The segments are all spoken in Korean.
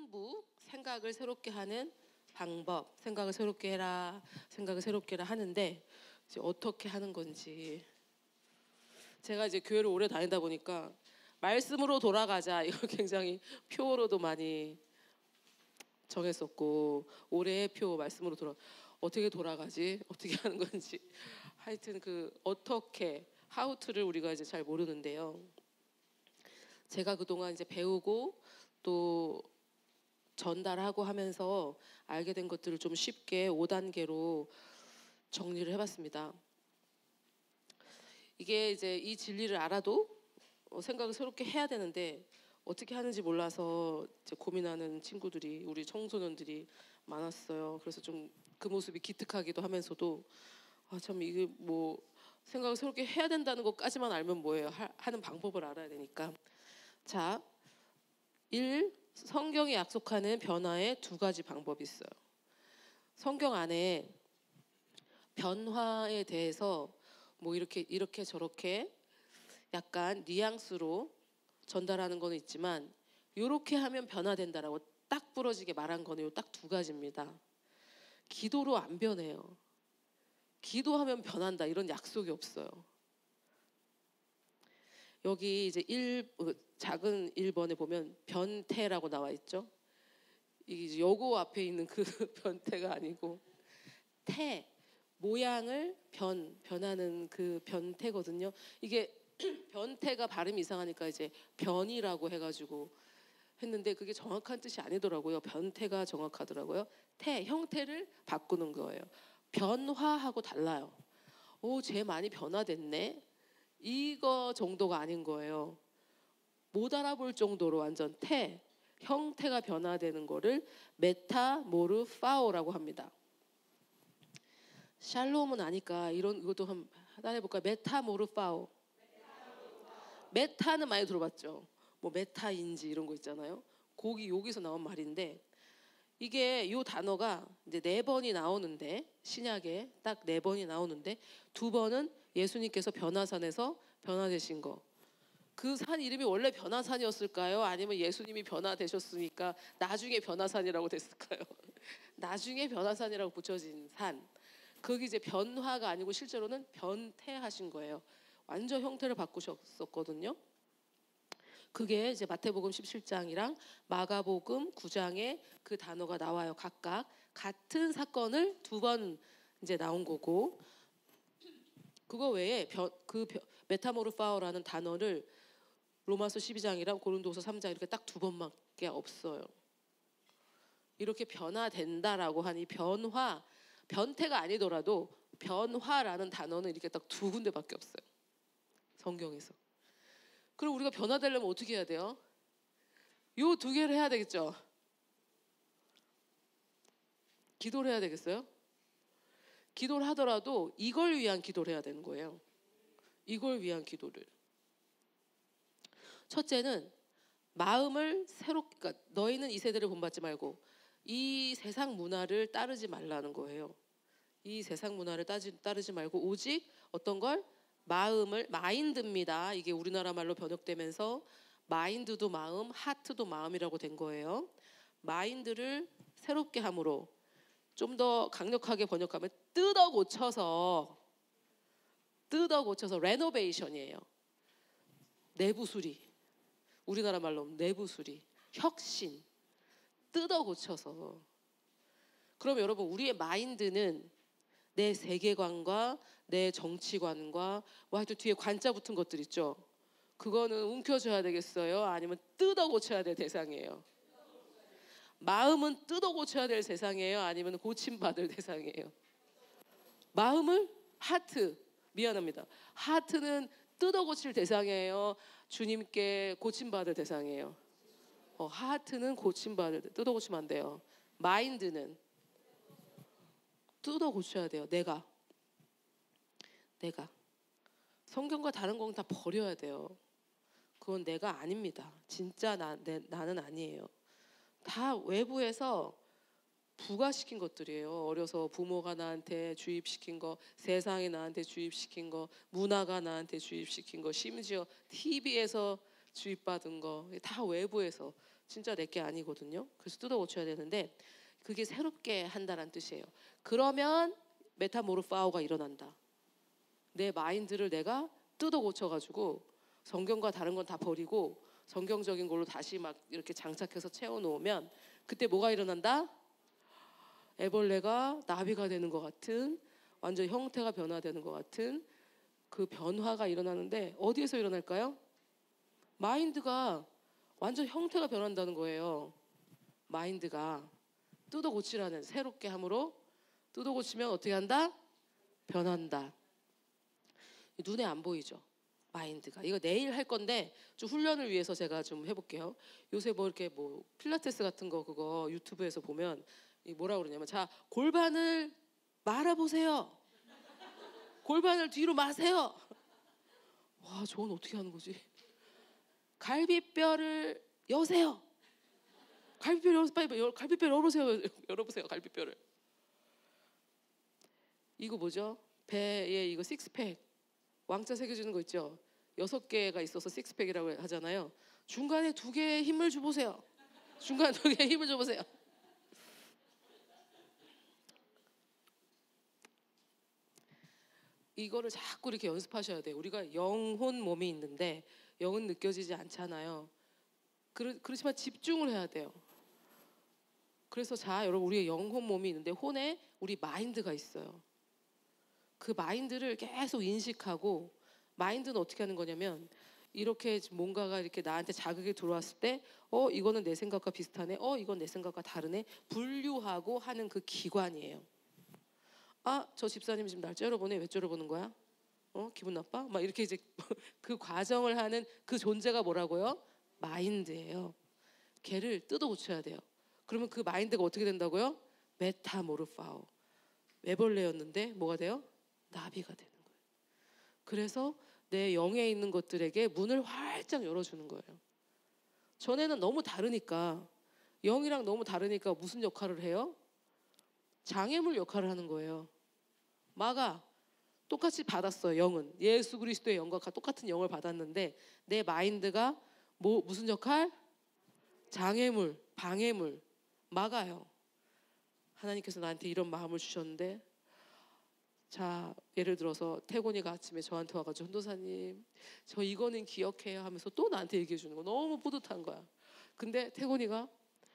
3부 생각을 새롭게 하는 방법, 생각을 새롭게 해라, 생각을 새롭게 해라 하는데 이제 어떻게 하는 건지 제가 이제 교회를 오래 다니다 보니까 말씀으로 돌아가자 이거 굉장히 표어로도 많이 정했었고 올해의 표 말씀으로 어떻게 돌아가지? 어떻게 하는 건지 하여튼 그 어떻게 how to를 우리가 이제 잘 모르는데요. 제가 그동안 이제 배우고 또 전달하고 하면서 알게 된 것들을 좀 쉽게 5단계로 정리를 해봤습니다. 이게 이제 이 진리를 알아도 생각을 새롭게 해야 되는데 어떻게 하는지 몰라서 이제 고민하는 친구들이 우리 청소년들이 많았어요. 그래서 좀 그 모습이 기특하기도 하면서도 참 이게 뭐 생각을 새롭게 해야 된다는 것까지만 알면 뭐예요? 하는 방법을 알아야 되니까. 자, 1. 성경이 약속하는 변화의 2가지 방법이 있어요. 성경 안에 변화에 대해서 뭐 이렇게 저렇게 약간 뉘앙스로 전달하는 거는 있지만 이렇게 하면 변화된다라고 딱 부러지게 말한 거는 요 딱 2가지입니다. 기도로 안 변해요. 기도하면 변한다 이런 약속이 없어요. 여기 이제 작은 1번에 보면 변태라고 나와 있죠. 이게 여고 앞에 있는 그 변태가 아니고 태 모양을 변하는 그 변태거든요. 이게 변태가 발음이 이상하니까 이제 변이라고 해가지고 했는데 그게 정확한 뜻이 아니더라고요. 변태가 정확하더라고요. 형태를 바꾸는 거예요. 변화하고 달라요. 쟤 많이 변화됐네. 이거 정도가 아닌 거예요. 못 알아볼 정도로 완전 형태가 변화되는 거를 메타모르파오라고 합니다. 샬롬은 아니까 이것도 한번 해볼까요? 메타모르파오. 메타는 많이 들어봤죠. 뭐 메타인지 이런 거 있잖아요. 여기서 나온 말인데 이게 이 단어가 이제 4번이 나오는데 신약에 딱 4번이 나오는데 2번은 예수님께서 변화산에서 변화되신 거. 그 산 이름이 원래 변화산이었을까요? 아니면 예수님이 변화되셨으니까 나중에 변화산이라고 됐을까요? 나중에 변화산이라고 붙여진 산. 거기 이제 변화가 아니고 실제로는 변태하신 거예요. 완전 형태를 바꾸셨었거든요. 그게 이제 마태복음 17장이랑 마가복음 9장에 그 단어가 나와요. 각각 같은 사건을 2번 이제 나온 거고 그거 외에 메타모르파오라는 단어를 로마서 12장이랑 고린도서 3장 이렇게 딱 2번밖에 없어요. 이렇게 변화된다라고 하니 변태가 아니더라도 변화라는 단어는 이렇게 딱 2군데밖에 없어요. 성경에서. 그럼 우리가 변화되려면 어떻게 해야 돼요? 요 2개를 해야 되겠죠. 기도를 해야 되겠어요? 기도를 하더라도 이걸 위한 기도를 해야 되는 거예요. 이걸 위한 기도를. 첫째는 마음을 그러니까 너희는 이 세대를 본받지 말고 이 세상 문화를 따르지 말라는 거예요. 이 세상 문화를 따르지 말고 오직 어떤 걸? 마인드입니다. 이게 우리나라 말로 번역되면서 마인드도 마음, 하트도 마음이라고 된 거예요. 마인드를 새롭게 함으로 좀 더 강력하게 번역하면 뜯어 고쳐서 레노베이션이에요. 내부 수리. 우리나라 말로 내부 수리. 혁신. 뜯어 고쳐서. 그럼 여러분 우리의 마인드는 내 세계관과 내 정치관과 하여튼 뒤에 관자 붙은 것들 있죠. 그거는 움켜줘야 되겠어요? 아니면 뜯어 고쳐야 될 대상이에요? 마음은 뜯어 고쳐야 될 대상이에요? 아니면 고침받을 대상이에요? 마음을 미안합니다. 하트는 뜯어 고칠 대상이에요? 주님께 고침받을 대상이에요? 하트는 뜯어 고치면 안 돼요. 마인드는 뜯어 고쳐야 돼요. 내가 성경과 다른 건 다 버려야 돼요. 그건 내가 아닙니다. 진짜 나는 아니에요. 다 외부에서 부과시킨 것들이에요. 어려서 부모가 나한테 주입시킨 거, 세상이 나한테 주입시킨 거, 문화가 나한테 주입시킨 거, 심지어 TV에서 주입받은 거 다 외부에서 진짜 내게 아니거든요. 그래서 뜯어 고쳐야 되는데 그게 새롭게 한다는 뜻이에요. 그러면 메타모르파오가 일어난다. 내 마인드를 내가 뜯어 고쳐가지고 성경과 다른 건 다 버리고 성경적인 걸로 다시 막 이렇게 장착해서 채워놓으면 그때 뭐가 일어난다? 애벌레가 나비가 되는 것 같은, 완전 형태가 변화되는 것 같은 그 변화가 일어나는데 어디에서 일어날까요? 마인드가 완전 형태가 변한다는 거예요. 마인드가 뜯어 고치라는, 새롭게 함으로 뜯어 고치면 어떻게 한다? 변한다. 눈에 안 보이죠? 마인드가. 이거 내일 할 건데 좀 훈련을 위해서 제가 좀 해볼게요. 요새 뭐 이렇게 뭐 필라테스 같은 거 그거 유튜브에서 보면 뭐라 그러냐면, 자, 골반을 말아보세요. 골반을 뒤로 마세요. 와, 저건 어떻게 하는 거지? 갈비뼈를 여세요. 갈비뼈 열어서 빨리 갈비뼈 열어보세요. 열어보세요. 갈비뼈를. 이거 뭐죠? 배에 이거 식스팩 왕자 새겨주는 거 있죠? 6개가 있어서 식스팩이라고 하잖아요. 중간에 2개의 힘을 줘보세요. 중간에 2개의 힘을 줘보세요. 이거를 자꾸 이렇게 연습하셔야 돼요. 우리가 영혼 몸이 있는데 영은 느껴지지 않잖아요. 그렇지만 집중을 해야 돼요. 그래서 자, 여러분, 우리의 영혼 몸이 있는데 혼에 우리 마인드가 있어요. 그 마인드를 계속 인식하고, 마인드는 어떻게 하는 거냐면 이렇게 뭔가가 이렇게 나한테 자극이 들어왔을 때 이거는 내 생각과 비슷하네, 이건 내 생각과 다르네, 분류하고 하는 그 기관이에요. 아, 저 집사님 지금 날 째려보네. 왜 째려보는 거야? 기분 나빠? 막 이렇게 이제 그 과정을 하는 그 존재가 뭐라고요? 마인드예요. 걔를 뜯어 고쳐야 돼요. 그러면 그 마인드가 어떻게 된다고요? 메타모르파오. 애벌레였는데 뭐가 돼요? 나비가 되는 거예요. 그래서 내 영에 있는 것들에게 문을 활짝 열어주는 거예요. 전에는 너무 다르니까, 영이랑 너무 다르니까 무슨 역할을 해요? 장애물 역할을 하는 거예요. 마가 똑같이 받았어요. 영은 예수 그리스도의 영과 똑같은 영을 받았는데 내 마인드가 무슨 역할? 장애물, 방해물, 막아요. 하나님께서 나한테 이런 마음을 주셨는데, 자, 예를 들어서 태곤이가 아침에 저한테 와가지고, 전도사님, 저 이거는 기억해요 하면서 또 나한테 얘기해 주는 거 너무 뿌듯한 거야. 근데 태곤이가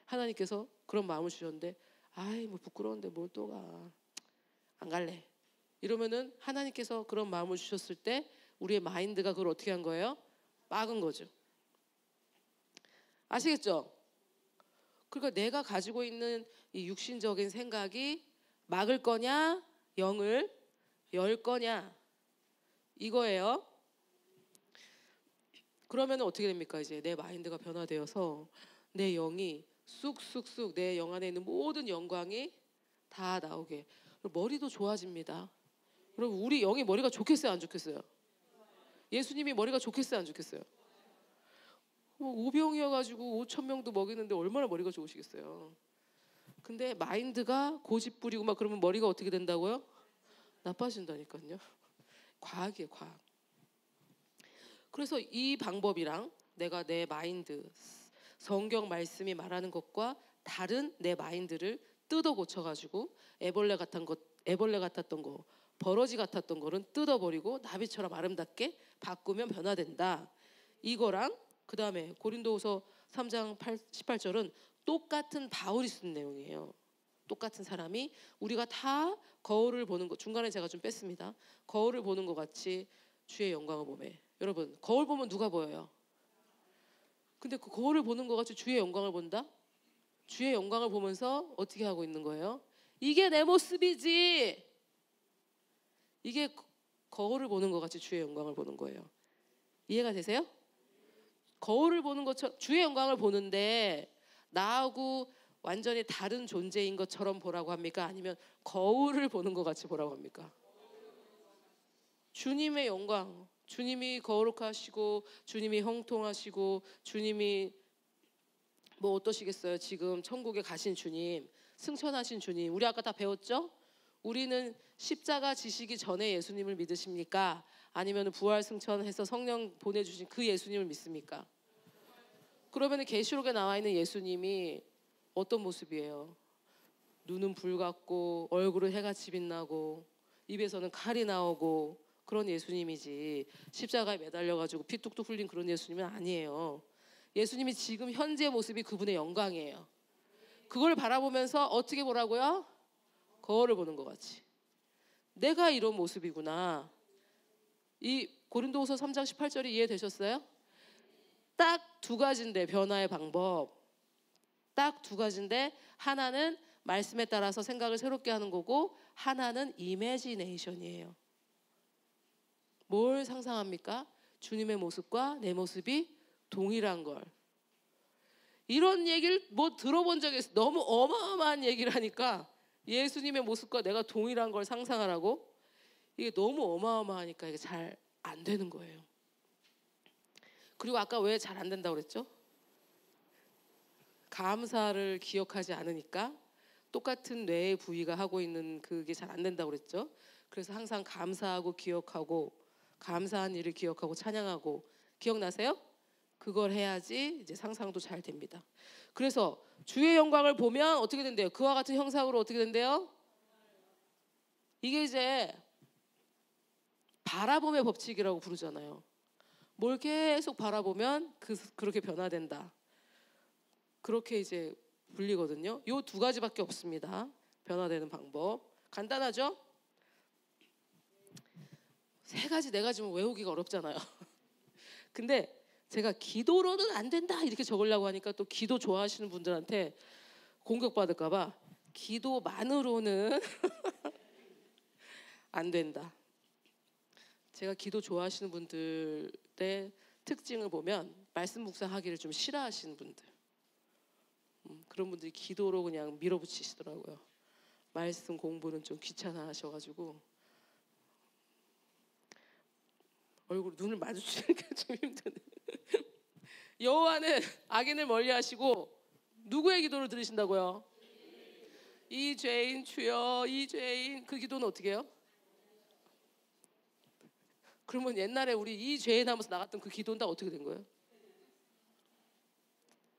하나님께서 그런 마음을 주셨는데, 아이 뭐 부끄러운데 뭘 또 가, 안 갈래, 이러면은 하나님께서 그런 마음을 주셨을 때 우리의 마인드가 그걸 어떻게 한 거예요? 막은 거죠. 아시겠죠? 그러니까 내가 가지고 있는 이 육신적인 생각이 막을 거냐, 영을 열 거냐, 이거예요. 그러면 어떻게 됩니까? 이제 내 마인드가 변화되어서 내 영이 쑥쑥쑥 내 영 안에 있는 모든 영광이 다 나오게, 머리도 좋아집니다. 여러분, 우리 영이 머리가 좋겠어요, 안 좋겠어요? 예수님이 머리가 좋겠어요, 안 좋겠어요? 오병이어가지고 5,000명도 먹이는데 얼마나 머리가 좋으시겠어요? 근데 마인드가 고집 부리고 막 그러면 머리가 어떻게 된다고요? 나빠진다니까요. 과학이에요, 과학. 그래서 이 방법이랑 내가 내 마인드, 성경 말씀이 말하는 것과 다른 내 마인드를 뜯어 고쳐가지고 애벌레 같았던 거, 버러지 같았던 거는 뜯어버리고 나비처럼 아름답게 바꾸면 변화된다. 이거랑 그 다음에 고린도후서 3장 18절은 똑같은 바울이 쓴 내용이에요. 똑같은 사람이 우리가 다 거울을 보는 것, 중간에 제가 좀 뺐습니다. 거울을 보는 것 같이 주의 영광을 보매. 여러분, 거울 보면 누가 보여요? 근데 그 거울을 보는 것 같이 주의 영광을 본다? 주의 영광을 보면서 어떻게 하고 있는 거예요? 이게 내 모습이지. 이게 거울을 보는 것 같이 주의 영광을 보는 거예요. 이해가 되세요? 거울을 보는 것처럼 주의 영광을 보는데 나하고 완전히 다른 존재인 것처럼 보라고 합니까? 아니면 거울을 보는 것 같이 보라고 합니까? 주님의 영광, 주님이 거룩하시고 주님이 형통하시고 주님이 뭐 어떠시겠어요? 지금 천국에 가신 주님, 승천하신 주님, 우리 아까 다 배웠죠? 우리는 십자가 지시기 전에 예수님을 믿으십니까? 아니면 부활 승천해서 성령 보내주신 그 예수님을 믿습니까? 그러면 계시록에 나와 있는 예수님이 어떤 모습이에요? 눈은 불같고 얼굴은 해같이 빛나고 입에서는 칼이 나오고 그런 예수님이지, 십자가에 매달려가지고 피 뚝뚝 흘린 그런 예수님은 아니에요. 예수님이 지금 현재 모습이 그분의 영광이에요. 그걸 바라보면서 어떻게 보라고요? 거울을 보는 것 같이. 내가 이런 모습이구나. 이 고린도후서 3장 18절이 이해되셨어요? 딱 두 가지인데, 변화의 방법 딱 두 가지인데, 하나는 말씀에 따라서 생각을 새롭게 하는 거고, 하나는 이매지네이션이에요. 뭘 상상합니까? 주님의 모습과 내 모습이 동일한 걸. 이런 얘기를 뭐 들어본 적이 있어요. 너무 어마어마한 얘기를 하니까, 예수님의 모습과 내가 동일한 걸 상상하라고? 이게 너무 어마어마하니까 이게 잘 안 되는 거예요. 그리고 아까 왜 잘 안 된다고 그랬죠? 감사를 기억하지 않으니까, 똑같은 뇌의 부위가 하고 있는 그게 잘 안 된다고 그랬죠? 그래서 항상 감사하고 기억하고, 감사한 일을 기억하고 찬양하고, 기억나세요? 그걸 해야지 이제 상상도 잘 됩니다. 그래서 주의 영광을 보면 어떻게 된대요? 그와 같은 형상으로 어떻게 된대요? 이게 이제 바라봄의 법칙이라고 부르잖아요. 뭘 계속 바라보면 그렇게 변화된다. 그렇게 이제 불리거든요. 요 두 가지밖에 없습니다. 변화되는 방법. 간단하죠? 세 가지, 네 가지면 외우기가 어렵잖아요. 근데 제가 기도로는 안 된다 이렇게 적으려고 하니까 또 기도 좋아하시는 분들한테 공격받을까 봐 기도만으로는 안 된다. 제가 기도 좋아하시는 분들의 특징을 보면 말씀 묵상하기를 좀 싫어하시는 분들, 그런 분들이 기도로 그냥 밀어붙이시더라고요. 말씀 공부는 좀 귀찮아 하셔가지고 얼굴 눈을 마주치니까 좀 힘드네. 여호와는 악인을 멀리하시고 누구의 기도를 들으신다고요? 이 죄인 주여, 이 죄인. 그 기도는 어떻게 해요? 그러면 옛날에 우리 이 죄인 하면서 나갔던 그 기도는 다 어떻게 된 거예요?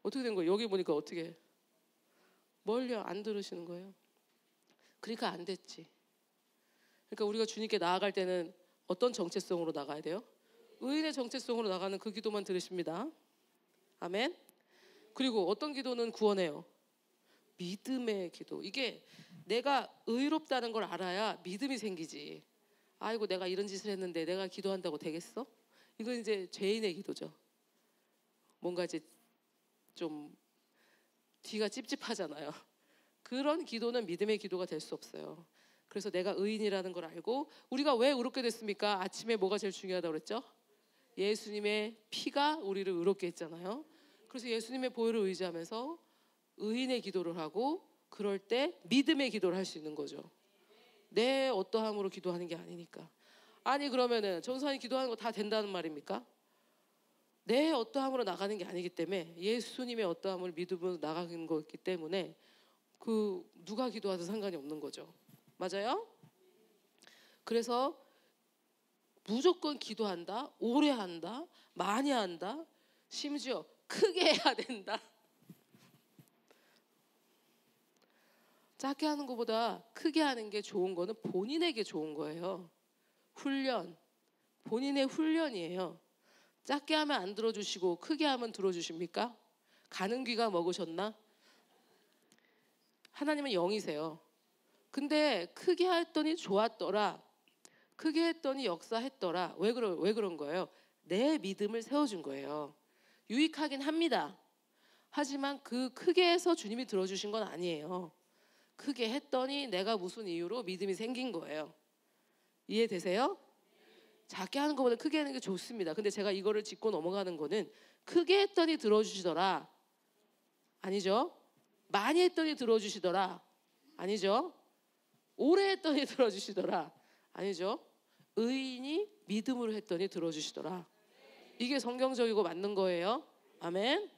어떻게 된 거예요? 여기 보니까 어떻게 멀리 안 들으시는 거예요? 그러니까 안 됐지. 그러니까 우리가 주님께 나아갈 때는 어떤 정체성으로 나가야 돼요? 의인의 정체성으로 나가는 그 기도만 들으십니다. 아멘. 그리고 어떤 기도는 구원해요? 믿음의 기도. 이게 내가 의롭다는 걸 알아야 믿음이 생기지. 아이고 내가 이런 짓을 했는데 내가 기도한다고 되겠어? 이건 이제 죄인의 기도죠. 뭔가 이제 좀 뒤가 찝찝하잖아요. 그런 기도는 믿음의 기도가 될 수 없어요. 그래서 내가 의인이라는 걸 알고, 우리가 왜 의롭게 됐습니까? 아침에 뭐가 제일 중요하다고 그랬죠? 예수님의 피가 우리를 의롭게 했잖아요. 그래서 예수님의 보혈을 의지하면서 의인의 기도를 하고, 그럴 때 믿음의 기도를 할 수 있는 거죠. 내 어떠함으로 기도하는 게 아니니까. 아니 그러면은 전사님 기도하는 거 다 된다는 말입니까? 내 어떠함으로 나가는 게 아니기 때문에, 예수님의 어떠함을 믿음으로 나가는 거기 때문에 그 누가 기도하든 상관이 없는 거죠. 맞아요? 그래서 무조건 기도한다, 오래 한다, 많이 한다, 심지어 크게 해야 된다. 작게 하는 것보다 크게 하는 게 좋은 거는 본인에게 좋은 거예요. 훈련, 본인의 훈련이에요. 작게 하면 안 들어주시고 크게 하면 들어주십니까? 가는 귀가 먹으셨나? 하나님은 영이세요. 근데 크게 했더니 좋았더라, 크게 했더니 역사했더라. 왜 그런 거예요? 내 믿음을 세워준 거예요. 유익하긴 합니다. 하지만 그 크게 해서 주님이 들어주신 건 아니에요. 크게 했더니 내가 무슨 이유로 믿음이 생긴 거예요. 이해되세요? 작게 하는 것보다 크게 하는 게 좋습니다. 근데 제가 이거를 짚고 넘어가는 거는, 크게 했더니 들어주시더라 아니죠? 많이 했더니 들어주시더라 아니죠? 오래 했더니 들어주시더라 아니죠? 의인이 믿음으로 했더니 들어주시더라. 이게 성경적이고 맞는 거예요. 아멘.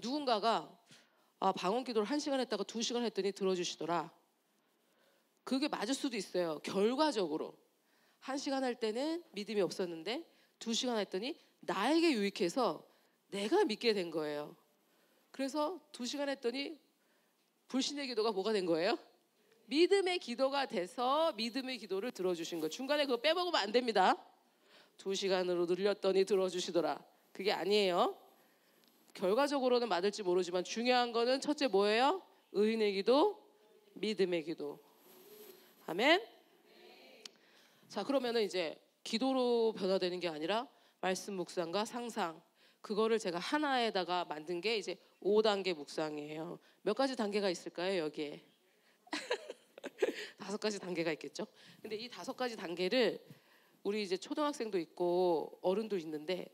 누군가가 방언 기도를 1시간 했다가 2시간 했더니 들어주시더라. 그게 맞을 수도 있어요. 결과적으로 1시간 할 때는 믿음이 없었는데 2시간 했더니 나에게 유익해서 내가 믿게 된 거예요. 그래서 2시간 했더니 불신의 기도가 뭐가 된 거예요? 믿음의 기도가 돼서 믿음의 기도를 들어주신 거예요. 중간에 그거 빼먹으면 안 됩니다. 2시간으로 늘렸더니 들어주시더라. 그게 아니에요. 결과적으로는 맞을지 모르지만 중요한 거는 첫째 뭐예요? 의인의 기도, 믿음의 기도. 아멘. 자, 그러면은 이제 기도로 변화되는 게 아니라 말씀 묵상과 상상, 그거를 제가 하나에다가 만든 게 이제 5단계 묵상이에요. 몇 가지 단계가 있을까요, 여기에? 5가지 단계가 있겠죠. 근데 이 5가지 단계를 우리 이제 초등학생도 있고 어른도 있는데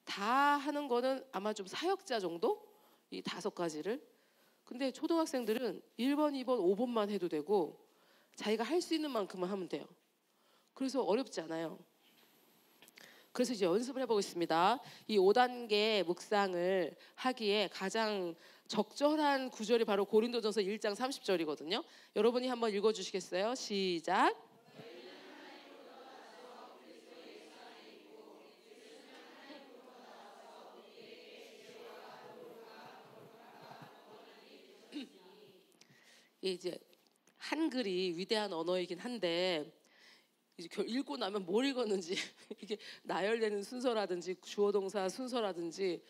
다 하는 거는 아마 좀 사역자 정도? 이 5가지를. 근데 초등학생들은 1번, 2번, 5번만 해도 되고 자기가 할 수 있는 만큼만 하면 돼요. 그래서 어렵지 않아요. 그래서 이제 연습을 해보겠습니다. 이 5단계 묵상을 하기에 가장 적절한 구절이 바로 고린도전서 1장 30절이거든요. 여러분이 한번 읽어주시겠어요? 시작. 이제 한글이 위대한 언어이긴 한데 이제 읽고 나면 뭘 읽었는지 이게 나열되는 순서라든지 주어 동사 순서라든지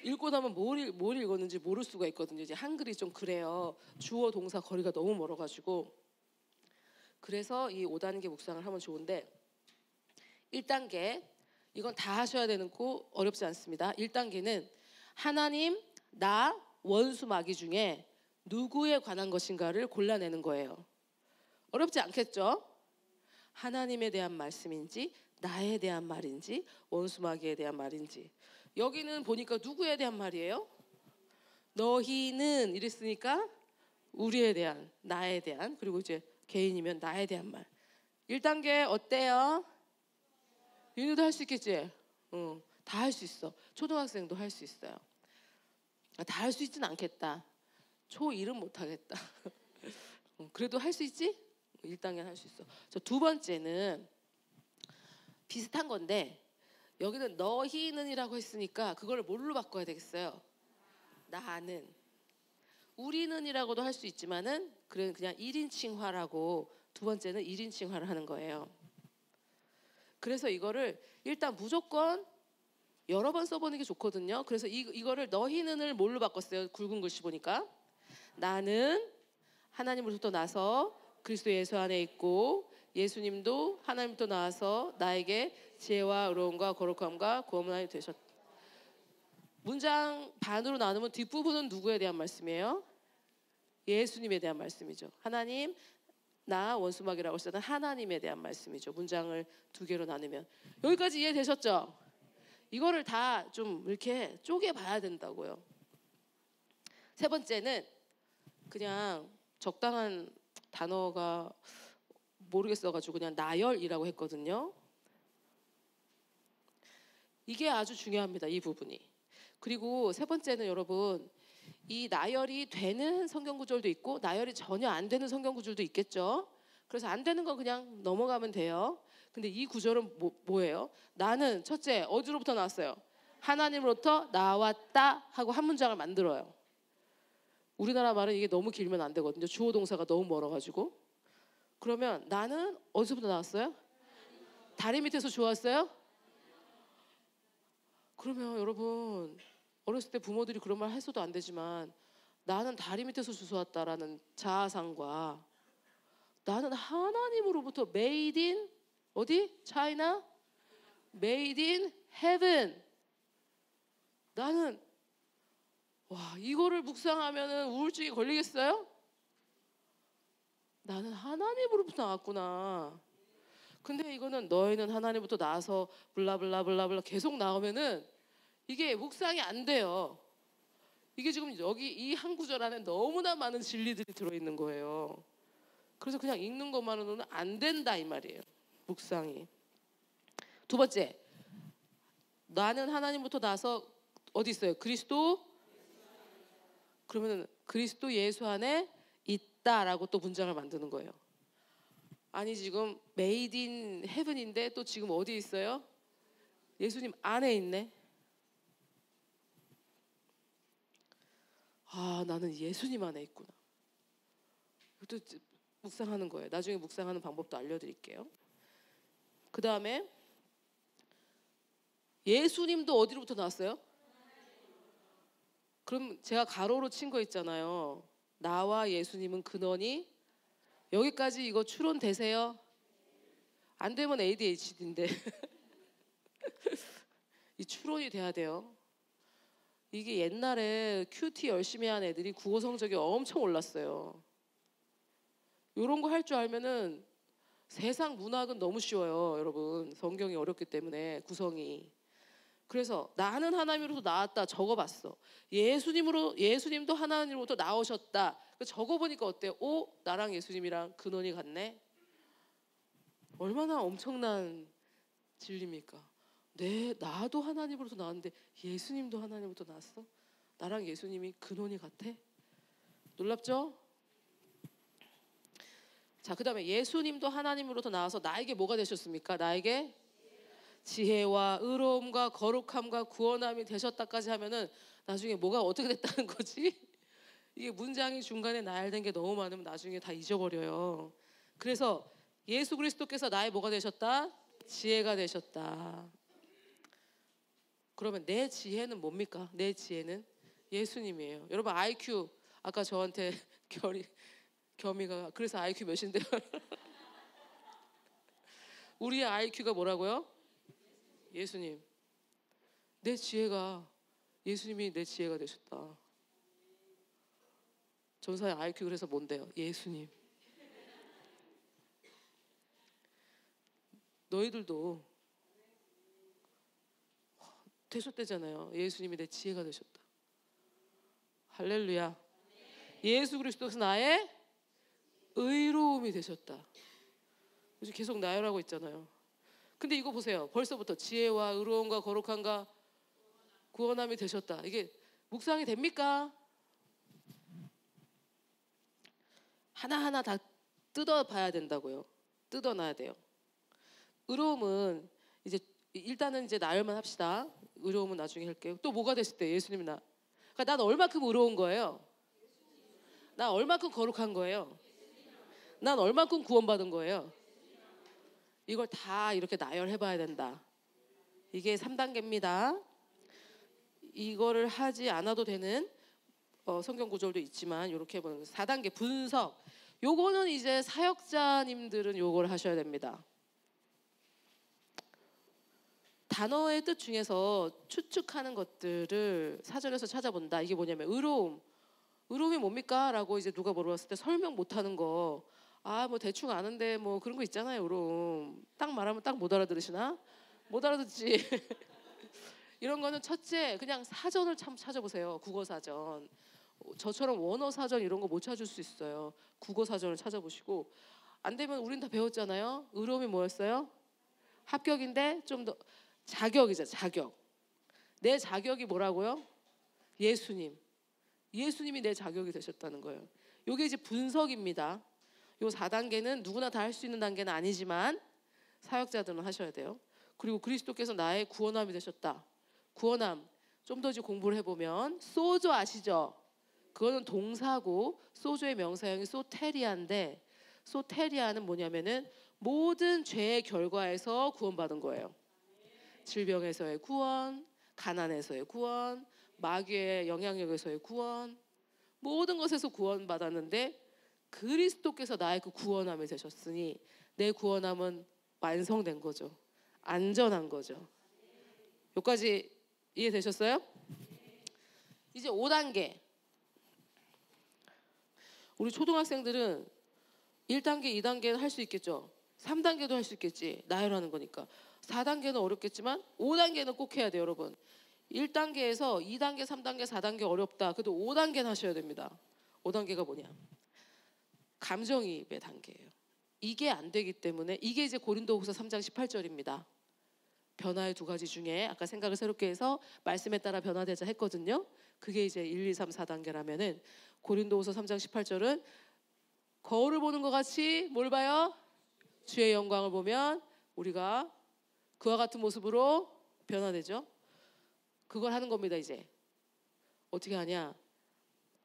읽고 나면 뭘 읽었는지 모를 수가 있거든요. 이제 한글이 좀 그래요. 주어 동사 거리가 너무 멀어가지고. 그래서 이 5단계 묵상을 하면 좋은데 1단계 이건 다 하셔야 되는 거 어렵지 않습니다. 1단계는 하나님, 나, 원수, 마귀 중에 누구에 관한 것인가를 골라내는 거예요. 어렵지 않겠죠? 하나님에 대한 말씀인지 나에 대한 말인지 원수 마귀에 대한 말인지. 여기는 보니까 누구에 대한 말이에요? 너희는 이랬으니까 우리에 대한, 나에 대한, 그리고 이제 개인이면 나에 대한 말. 1단계 어때요? 윤우도 할 수 있겠지? 응, 다 할 수 있어. 초등학생도 할 수 있어요. 다 할 수 있진 않겠다. 초1은 못하겠다. 그래도 할 수 있지? 1단계는 할 수 있어. 저 2번째는 비슷한 건데 여기는 너희는이라고 했으니까 그걸 뭘로 바꿔야 되겠어요? 나는. 우리는이라고도 할 수 있지만은 그냥 1인칭화라고 2번째는 1인칭화를 하는 거예요. 그래서 이거를 일단 무조건 여러 번 써보는 게 좋거든요. 그래서 이거를 너희는을 뭘로 바꿨어요? 굵은 글씨 보니까 나는 하나님으로부터 나서 그리스도 예수 안에 있고 예수님도 하나님부터 나와서 나에게 지혜와 의로움과 거룩함과 구원을 하나님 되셨다. 문장 반으로 나누면 뒷부분은 누구에 대한 말씀이에요? 예수님에 대한 말씀이죠. 하나님, 나 원수마귀라고 할 때는 하나님에 대한 말씀이죠. 문장을 2개로 나누면. 여기까지 이해되셨죠? 이거를 다 좀 이렇게 쪼개봐야 된다고요. 3번째는 그냥 적당한 단어가 모르겠어가지고 그냥 나열이라고 했거든요. 이게 아주 중요합니다. 이 부분이. 그리고 3번째는 여러분 이 나열이 되는 성경 구절도 있고 나열이 전혀 안 되는 성경 구절도 있겠죠. 그래서 안 되는 건 그냥 넘어가면 돼요. 근데 이 구절은 뭐예요? 나는 첫째 어디로부터 나왔어요? 하나님으로부터 나왔다 하고 한 문장을 만들어요. 우리나라 말은 이게 너무 길면 안 되거든요. 주어 동사가 너무 멀어가지고. 그러면 나는 어디서부터 나왔어요? 다리 밑에서 주웠어요? 그러면 여러분 어렸을 때 부모들이 그런 말 해서도 안 되지만 나는 다리 밑에서 주워왔다라는 자아상과 나는 하나님으로부터 made in 어디? 차이나? made in heaven. 나는 와 이거를 묵상하면 우울증이 걸리겠어요? 나는 하나님으로부터 나왔구나. 근데 이거는 너희는 하나님부터 나와서 블라블라블라블라 계속 나오면은 이게 묵상이 안 돼요. 이게 지금 여기 이 한 구절 안에 너무나 많은 진리들이 들어있는 거예요. 그래서 그냥 읽는 것만으로는 안 된다 이 말이에요. 묵상이. 2번째, 나는 하나님부터 나서 어디 있어요? 그리스도. 그러면은 그리스도 예수 안에 있다라고 또 문장을 만드는 거예요. 아니 지금 made in heaven인데 또 지금 어디 있어요? 예수님 안에 있네. 아, 나는 예수님 안에 있구나. 이것도 묵상하는 거예요. 나중에 묵상하는 방법도 알려드릴게요. 그 다음에 예수님도 어디로부터 나왔어요? 그럼 제가 가로로 친 거 있잖아요. 나와 예수님은 근원이, 여기까지 이거 추론되세요? 안 되면 ADHD인데 이 추론이 돼야 돼요. 이게 옛날에 큐티 열심히 한 애들이 국어 성적이 엄청 올랐어요. 이런 거 할 줄 알면은 세상 문학은 너무 쉬워요, 여러분. 성경이 어렵기 때문에 구성이. 그래서 나는 하나님으로부터 나왔다 적어봤어. 예수님도 하나님으로부터 나오셨다. 적어보니까 어때요? 오, 나랑 예수님이랑 근원이 같네. 얼마나 엄청난 진리입니까? 나도 하나님으로부터 나왔는데 예수님도 하나님으로부터 나왔어? 나랑 예수님이 근원이 같아? 놀랍죠? 자, 그 다음에 예수님도 하나님으로부터 나와서 나에게 뭐가 되셨습니까? 나에게 지혜와 의로움과 거룩함과 구원함이 되셨다까지 하면은 나중에 뭐가 어떻게 됐다는 거지? 이게 문장이 중간에 나열된 게 너무 많으면 나중에 다 잊어버려요. 그래서 예수 그리스도께서 나의 뭐가 되셨다? 지혜가 되셨다. 그러면 내 지혜는 뭡니까? 내 지혜는 예수님이에요. 여러분 IQ 아까 저한테 겸이가 그래서 IQ 몇인데요? 우리의 IQ가 뭐라고요? 예수님. 내 지혜가 예수님이 내 지혜가 되셨다. 전사의 IQ 그래서 뭔데요? 예수님. 너희들도 되셨대잖아요. 예수님이 내 지혜가 되셨다. 할렐루야. 예수 그리스도께서 나의 의로움이 되셨다. 요즘 계속 나열하고 있잖아요. 근데 이거 보세요. 벌써부터 지혜와 의로움과 거룩함과 구원함이 되셨다. 이게 묵상이 됩니까? 하나하나 다 뜯어봐야 된다고요. 뜯어놔야 돼요. 의로움은 일단은 이제 나열만 합시다. 의로움은 나중에 할게요. 또 뭐가 됐을 때 예수님이 그러니까 난 얼마큼 의로운 거예요? 난 얼마큼 거룩한 거예요? 난 얼마큼 구원받은 거예요? 이걸 다 이렇게 나열해봐야 된다. 이게 3단계입니다. 이거를 하지 않아도 되는 성경 구절도 있지만 이렇게 보는 4단계 분석. 요거는 이제 사역자님들은 요걸 하셔야 됩니다. 단어의 뜻 중에서 추측하는 것들을 사전에서 찾아본다. 이게 뭐냐면 의로움이 뭡니까? 라고 이제 누가 물어봤을 때 설명 못하는 거. 뭐 대충 아는데 뭐 그런 거 있잖아요. 의로움. 딱 말하면 딱 못 알아들으시나? 못 알아듣지. 이런 거는 첫째 그냥 사전을 참 찾아보세요. 국어 사전. 저처럼 원어 사전 이런 거 못 찾을 수 있어요. 국어 사전을 찾아보시고 안 되면 우린 다 배웠잖아요. 의로움이 뭐였어요? 합격인데 좀 더 자격이죠. 자격. 내 자격이 뭐라고요? 예수님이 내 자격이 되셨다는 거예요. 이게 이제 분석입니다. 요 4단계는 누구나 다 할 수 있는 단계는 아니지만 사역자들은 하셔야 돼요. 그리고 그리스도께서 나의 구원함이 되셨다. 구원함 좀 더 이제 공부를 해보면 소조 아시죠? 그거는 동사고 소조의 명사형이 소테리아인데 소테리아는 뭐냐면은 모든 죄의 결과에서 구원받은 거예요. 질병에서의 구원, 가난에서의 구원, 마귀의 영향력에서의 구원, 모든 것에서 구원받았는데 그리스도께서 나의 그 구원함이 되셨으니 내 구원함은 완성된 거죠. 안전한 거죠. 여기까지 이해되셨어요? 이제 5단계. 우리 초등학생들은 1단계, 2단계는 할 수 있겠죠. 3단계도 할 수 있겠지. 나열하는 거니까. 4단계는 어렵겠지만 5단계는 꼭 해야 돼요, 여러분. 1단계에서 2단계, 3단계, 4단계 어렵다. 그래도 5단계는 하셔야 됩니다. 5단계가 뭐냐? 감정이입의 단계예요. 이게 안 되기 때문에 이게 이제 고린도후서 3장 18절입니다. 변화의 2가지 중에 아까 생각을 새롭게 해서 말씀에 따라 변화되자 했거든요. 그게 이제 1, 2, 3, 4단계라면은 고린도후서 3장 18절은 거울을 보는 것 같이 뭘 봐요? 주의 영광을 보면 우리가 그와 같은 모습으로 변화되죠. 그걸 하는 겁니다. 이제 어떻게 하냐?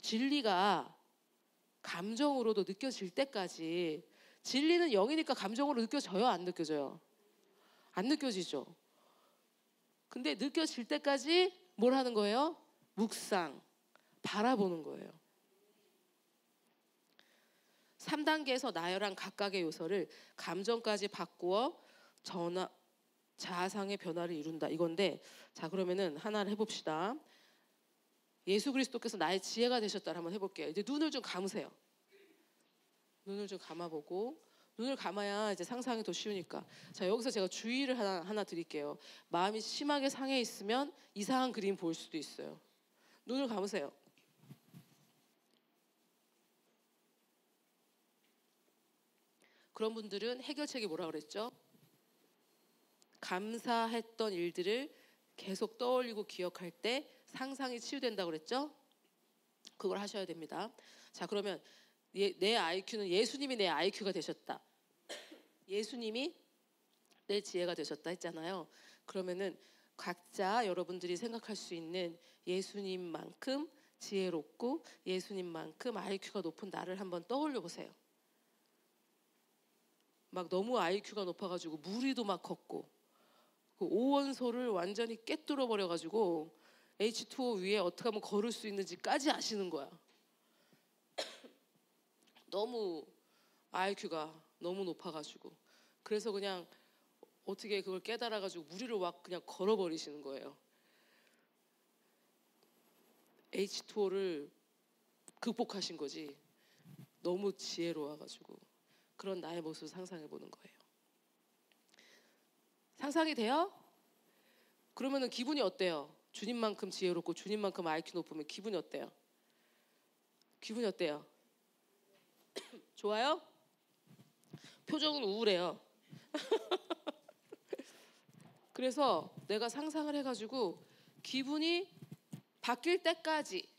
진리가 감정으로도 느껴질 때까지, 진리는 영이니까 감정으로 느껴져요? 안 느껴져요? 안 느껴지죠. 근데 느껴질 때까지 뭘 하는 거예요? 묵상, 바라보는 거예요. 3단계에서 나열한 각각의 요소를 감정까지 바꾸어 자아상의 변화를 이룬다, 이건데, 자, 그러면은 하나를 해봅시다. 예수 그리스도께서 나의 지혜가 되셨다를 한번 해볼게요. 이제 눈을 좀 감으세요. 눈을 좀 감아보고, 눈을 감아야 이제 상상이 더 쉬우니까. 자, 여기서 제가 주의를 하나 드릴게요. 마음이 심하게 상해 있으면 이상한 그림 볼 수도 있어요. 눈을 감으세요. 그런 분들은 해결책이 뭐라 그랬죠? 감사했던 일들을 계속 떠올리고 기억할 때 상상이 치유된다고 그랬죠? 그걸 하셔야 됩니다. 자, 그러면 내 IQ는 예수님이 내 IQ가 되셨다. 예수님이 내 지혜가 되셨다 했잖아요. 그러면은 각자 여러분들이 생각할 수 있는 예수님만큼 지혜롭고 예수님만큼 IQ가 높은 나를 한번 떠올려 보세요. 막 너무 IQ가 높아가지고 무리도 막 걷고, 그 오원소를 완전히 깨뚫어 버려가지고 H2O 위에 어떻게 하면 걸을 수 있는지까지 아시는 거야. 너무 IQ가 너무 높아가지고. 그래서 그냥 어떻게 그걸 깨달아가지고 무리를 막 그냥 걸어버리시는 거예요. H2O를 극복하신 거지. 너무 지혜로워가지고. 그런 나의 모습을 상상해보는 거예요. 상상이 돼요? 그러면은 기분이 어때요? 주님만큼 지혜롭고 주님만큼 IQ 높으면 기분이 어때요? 기분이 어때요? 좋아요? 표정은 우울해요. 그래서 내가 상상을 해가지고 기분이 바뀔 때까지,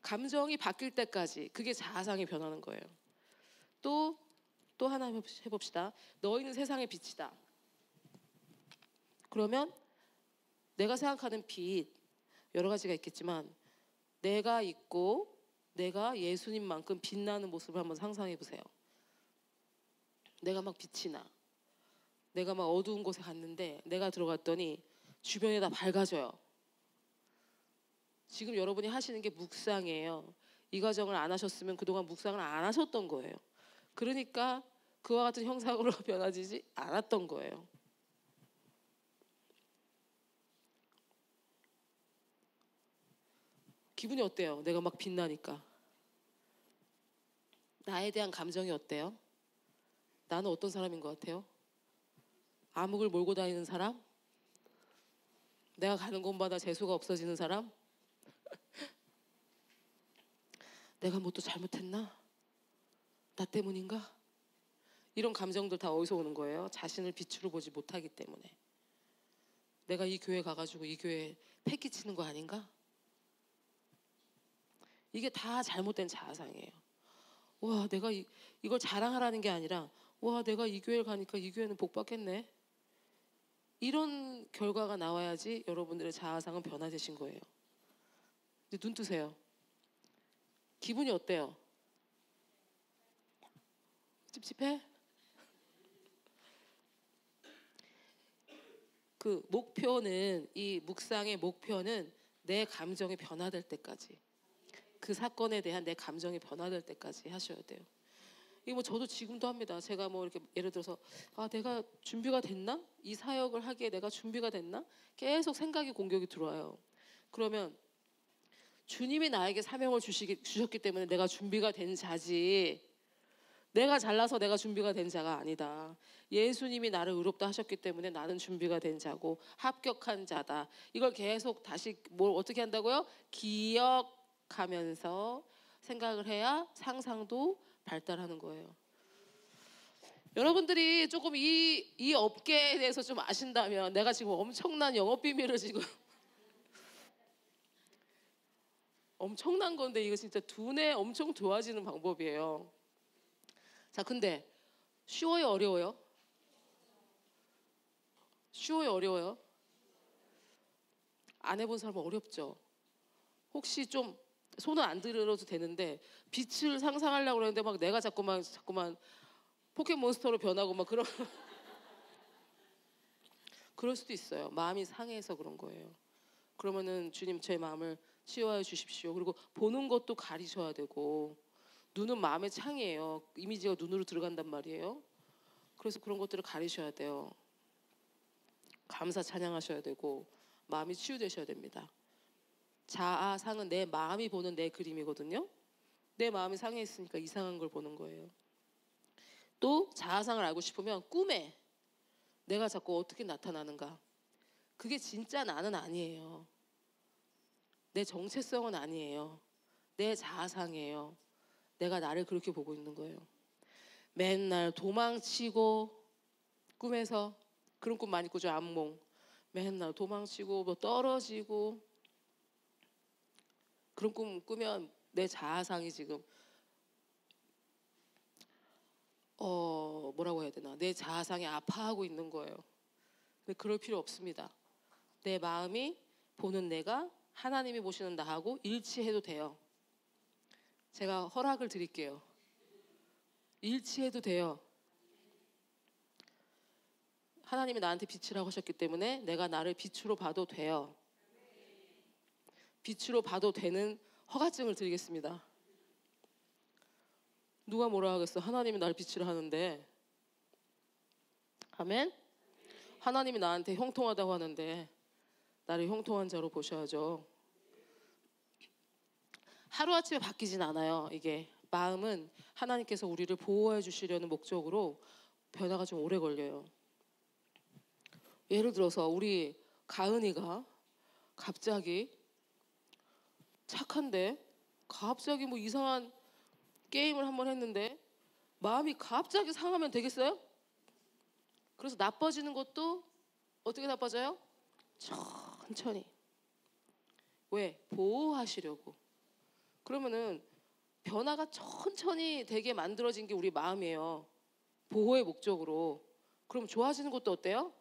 감정이 바뀔 때까지, 그게 자아상이 변하는 거예요. 또 하나 해봅시다. 너희는 세상의 빛이다. 그러면 내가 생각하는 빛, 여러 가지가 있겠지만 내가 있고 내가 예수님만큼 빛나는 모습을 한번 상상해 보세요. 내가 막 빛이 나. 내가 막 어두운 곳에 갔는데 내가 들어갔더니 주변이 다 밝아져요. 지금 여러분이 하시는 게 묵상이에요. 이 과정을 안 하셨으면 그동안 묵상을 안 하셨던 거예요. 그러니까 그와 같은 형상으로 변화지지 않았던 거예요. 기분이 어때요? 내가 막 빛나니까. 나에 대한 감정이 어때요? 나는 어떤 사람인 것 같아요? 암흑을 몰고 다니는 사람? 내가 가는 곳마다 재수가 없어지는 사람? 내가 뭐 또 잘못했나? 나 때문인가? 이런 감정들 다 어디서 오는 거예요? 자신을 빛으로 보지 못하기 때문에. 내가 이 교회 가가지고 이 교회에 패기치는 거 아닌가? 이게 다 잘못된 자아상이에요. 와, 내가 이걸 자랑하라는 게 아니라, 와, 내가 이 교회를 가니까 이 교회는 복 받겠네. 이런 결과가 나와야지 여러분들의 자아상은 변화되신 거예요. 이제 눈 뜨세요. 기분이 어때요? 찝찝해? 그 목표는, 이 묵상의 목표는 내 감정이 변화될 때까지, 그 사건에 대한 내 감정이 변화될 때까지 하셔야 돼요. 이거 뭐 저도 지금도 합니다. 제가 뭐 이렇게 예를 들어서 내가 준비가 됐나? 이 사역을 하기에 내가 준비가 됐나? 계속 생각이 공격이 들어와요. 그러면 주님이 나에게 사명을 주셨기 때문에 내가 준비가 된 자지, 내가 잘나서 내가 준비가 된 자가 아니다. 예수님이 나를 의롭다 하셨기 때문에 나는 준비가 된 자고 합격한 자다. 이걸 계속 다시 뭘 어떻게 한다고요? 기억하면서 생각을 해야 상상도 발달하는 거예요. 여러분들이 조금 이 업계에 대해서 좀 아신다면, 내가 지금 엄청난 영업 비밀을 지금 엄청난 건데, 이거 진짜 두뇌 엄청 좋아지는 방법이에요. 자, 근데 쉬워요, 어려워요? 쉬워요, 어려워요? 안 해본 사람은 어렵죠. 혹시 좀 손은 안 들어도 되는데 빛을 상상하려고 그러는데 막 내가 자꾸만 포켓몬스터로 변하고 막 그런 그럴 수도 있어요. 마음이 상해서 그런 거예요. 그러면은 주님 제 마음을 치유하여 주십시오. 그리고 보는 것도 가리셔야 되고 눈은 마음의 창이에요. 이미지가 눈으로 들어간단 말이에요. 그래서 그런 것들을 가리셔야 돼요. 감사 찬양하셔야 되고 마음이 치유되셔야 됩니다. 자아상은 내 마음이 보는 내 그림이거든요. 내 마음이 상해 있으니까 이상한 걸 보는 거예요. 또 자아상을 알고 싶으면 꿈에 내가 자꾸 어떻게 나타나는가. 그게 진짜 나는 아니에요. 내 정체성은 아니에요. 내 자아상이에요. 내가 나를 그렇게 보고 있는 거예요. 맨날 도망치고 꿈에서 그런 꿈 많이 꾸죠. 악몽. 맨날 도망치고 뭐 떨어지고 그런 꿈 꾸면 내 자아상이 지금 뭐라고 해야 되나, 내 자아상이 아파하고 있는 거예요. 근데 그럴 필요 없습니다. 내 마음이 보는 내가 하나님이 보시는 나하고 일치해도 돼요. 제가 허락을 드릴게요. 일치해도 돼요. 하나님이 나한테 빛이라고 하셨기 때문에 내가 나를 빛으로 봐도 돼요. 빛으로 봐도 되는 허가증을 드리겠습니다. 누가 뭐라 하겠어? 하나님이 나를 빛으로 하는데. 아멘? 하나님이 나한테 형통하다고 하는데 나를 형통한 자로 보셔야죠. 하루아침에 바뀌진 않아요. 이게 마음은 하나님께서 우리를 보호해 주시려는 목적으로 변화가 좀 오래 걸려요. 예를 들어서 우리 가은이가 갑자기 착한데 갑자기 뭐 이상한 게임을 한번 했는데 마음이 갑자기 상하면 되겠어요? 그래서 나빠지는 것도 어떻게 나빠져요? 천천히. 왜? 보호하시려고. 그러면은 변화가 천천히 되게 만들어진 게 우리 마음이에요. 보호의 목적으로. 그럼 좋아지는 것도 어때요?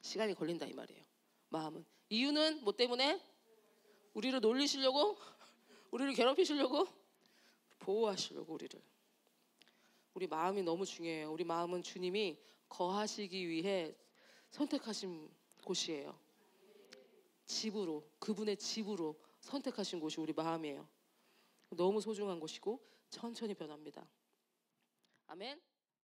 시간이 걸린다 이 말이에요. 마음은. 이유는 뭐 때문에? 우리를 놀리시려고? 우리를 괴롭히시려고? 보호하시려고 우리를. 우리 마음이 너무 중요해요. 우리 마음은 주님이 거하시기 위해 선택하신 곳이에요. 집으로, 그분의 집으로 선택하신 곳이 우리 마음이에요. 너무 소중한 곳이고 천천히 변합니다. 아멘.